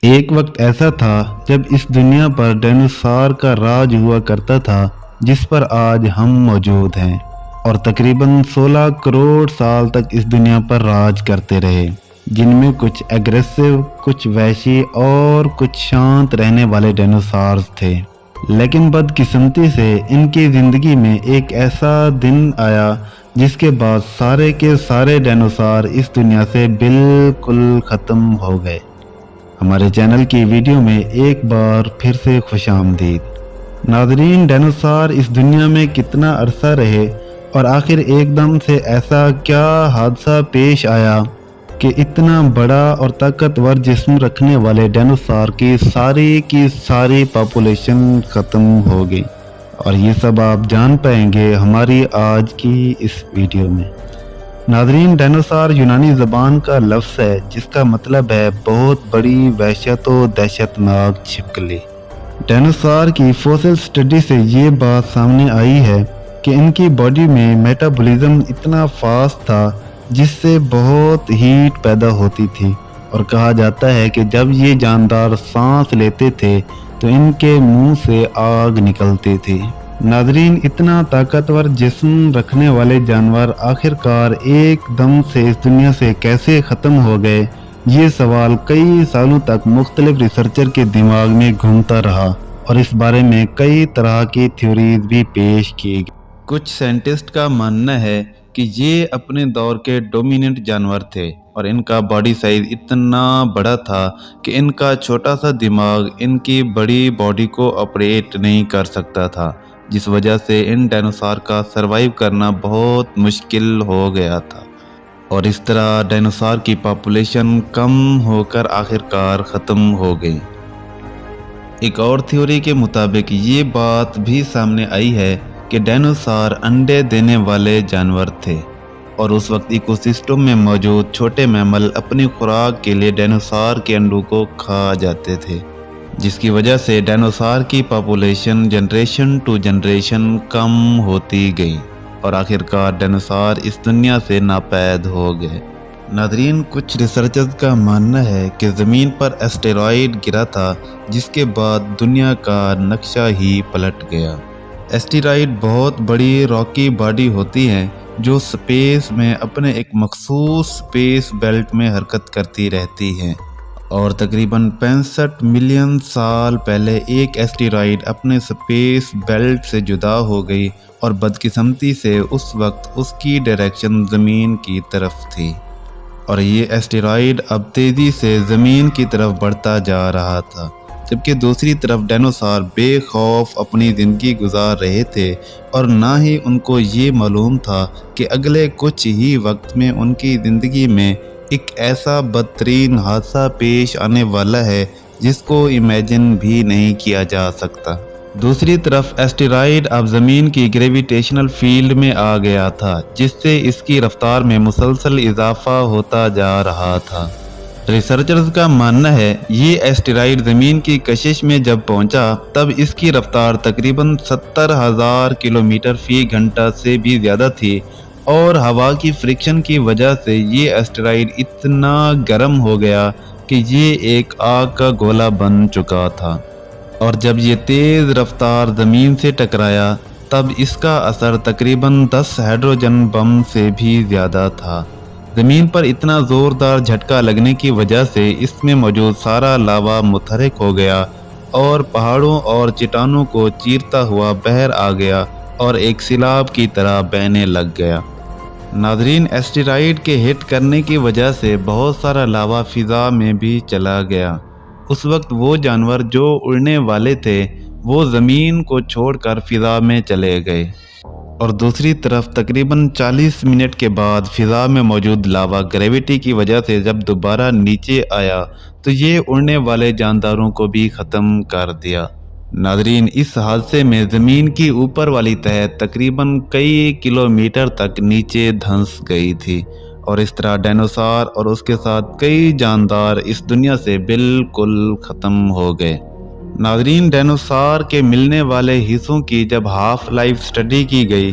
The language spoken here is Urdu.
ایک وقت ایسا تھا جب اس دنیا پر ڈائنوسار کا راج ہوا کرتا تھا جس پر آج ہم موجود ہیں، اور تقریباً 16 کروڑ سال تک اس دنیا پر راج کرتے رہے، جن میں کچھ ایگریسو، کچھ وحشی اور کچھ شانت رہنے والے ڈائنوسارز تھے۔ لیکن بدقسمتی سے ان کی زندگی میں ایک ایسا دن آیا جس کے بعد سارے کے سارے ڈائنوسار اس دنیا سے بالکل ختم ہو گئے۔ ہمارے چینل کی ویڈیو میں ایک بار پھر سے خوش آمدید۔ ناظرین، ڈائنوسار اس دنیا میں کتنا عرصہ رہے اور آخر ایک دم سے ایسا کیا حادثہ پیش آیا کہ اتنا بڑا اور طاقتور جسم رکھنے والے ڈائنوسار کی ساری پاپولیشن ختم ہو گئی؟ اور یہ سب آپ جان پائیں گے ہماری آج کی اس ویڈیو میں۔ ناظرین، ڈائنوسار یونانی زبان کا لفظ ہے جس کا مطلب ہے بہت بڑی وحشت و دہشتناک چھپکلی۔ ڈائنوسار کی فوسل سٹڈی سے یہ بات سامنے آئی ہے کہ ان کی باڈی میں میٹابولزم اتنا فاسٹ تھا جس سے بہت ہیٹ پیدا ہوتی تھی، اور کہا جاتا ہے کہ جب یہ جاندار سانس لیتے تھے تو ان کے منہ سے آگ نکلتی تھی۔ ناظرین، اتنا طاقتور جسم رکھنے والے جانور آخرکار ایک دم سے اس دنیا سے کیسے ختم ہو گئے؟ یہ سوال کئی سالوں تک مختلف ریسرچر کے دماغ میں گھومتا رہا، اور اس بارے میں کئی طرح کی تھیوریز بھی پیش کی گئی۔ کچھ سائنٹسٹ کا ماننا ہے کہ یہ اپنے دور کے ڈومیننٹ جانور تھے، اور ان کا باڈی سائز اتنا بڑا تھا کہ ان کا چھوٹا سا دماغ ان کی بڑی باڈی کو آپریٹ نہیں کر سکتا تھا، جس وجہ سے ان ڈائنوسار کا سروائیو کرنا بہت مشکل ہو گیا تھا، اور اس طرح ڈائنوسار کی پاپولیشن کم ہو کر آخرکار ختم ہو گئی۔ ایک اور تھیوری کے مطابق یہ بات بھی سامنے آئی ہے کہ ڈائنوسار انڈے دینے والے جانور تھے، اور اس وقت ایکو سسٹم میں موجود چھوٹے میمل اپنی خوراک کے لیے ڈائنوسار کے انڈوں کو کھا جاتے تھے، جس کی وجہ سے ڈائنوسار کی پاپولیشن جنریشن ٹو جنریشن کم ہوتی گئی، اور آخرکار ڈائنوسار اس دنیا سے ناپید ہو گئے۔ ناظرین، کچھ ریسرچرز کا ماننا ہے کہ زمین پر ایسٹیرائیڈ گرا تھا جس کے بعد دنیا کا نقشہ ہی پلٹ گیا۔ ایسٹیرائیڈ بہت بڑی راکی باڈی ہوتی ہیں جو سپیس میں اپنے ایک مخصوص سپیس بیلٹ میں حرکت کرتی رہتی ہیں، اور تقریباً 65 ملین سال پہلے ایک ایسٹیرائیڈ اپنے سپیس بیلٹ سے جدا ہو گئی، اور بدقسمتی سے اس وقت اس کی ڈائریکشن زمین کی طرف تھی، اور یہ ایسٹیرائیڈ اب تیزی سے زمین کی طرف بڑھتا جا رہا تھا، جبکہ دوسری طرف ڈائنوسار بے خوف اپنی زندگی گزار رہے تھے، اور نہ ہی ان کو یہ معلوم تھا کہ اگلے کچھ ہی وقت میں ان کی زندگی میں ایک ایسا بدترین حادثہ پیش آنے والا ہے جس کو امیجن بھی نہیں کیا جا سکتا۔ دوسری طرف ایسٹیرائیڈ اب زمین کی گریویٹیشنل فیلڈ میں آ گیا تھا، جس سے اس کی رفتار میں مسلسل اضافہ ہوتا جا رہا تھا۔ ریسرچرز کا ماننا ہے یہ ایسٹیرائیڈ زمین کی کشش میں جب پہنچا تب اس کی رفتار تقریباً 70,000 کلومیٹر فی گھنٹہ سے بھی زیادہ تھی، اور ہوا کی فرکشن کی وجہ سے یہ ایسٹیرائیڈ اتنا گرم ہو گیا کہ یہ ایک آگ کا گولا بن چکا تھا، اور جب یہ تیز رفتار زمین سے ٹکرایا تب اس کا اثر تقریباً 10 ہائیڈروجن بم سے بھی زیادہ تھا۔ زمین پر اتنا زوردار جھٹکا لگنے کی وجہ سے اس میں موجود سارا لاوا متحرک ہو گیا، اور پہاڑوں اور چٹانوں کو چیرتا ہوا باہر آ گیا اور ایک سیلاب کی طرح بہنے لگ گیا۔ ناظرین، ایسٹیرائیڈ کے ہٹ کرنے کی وجہ سے بہت سارا لاوا فضا میں بھی چلا گیا۔ اس وقت وہ جانور جو اڑنے والے تھے وہ زمین کو چھوڑ کر فضا میں چلے گئے، اور دوسری طرف تقریباً 40 منٹ کے بعد فضا میں موجود لاوا گریویٹی کی وجہ سے جب دوبارہ نیچے آیا تو یہ اڑنے والے جانداروں کو بھی ختم کر دیا۔ ناظرین، اس حادثے میں زمین کی اوپر والی تہہ تقریباً کئی کلومیٹر تک نیچے دھنس گئی تھی، اور اس طرح ڈائنوسار اور اس کے ساتھ کئی جاندار اس دنیا سے بالکل ختم ہو گئے۔ ناظرین، ڈائنوسار کے ملنے والے حصوں کی جب ہاف لائف سٹڈی کی گئی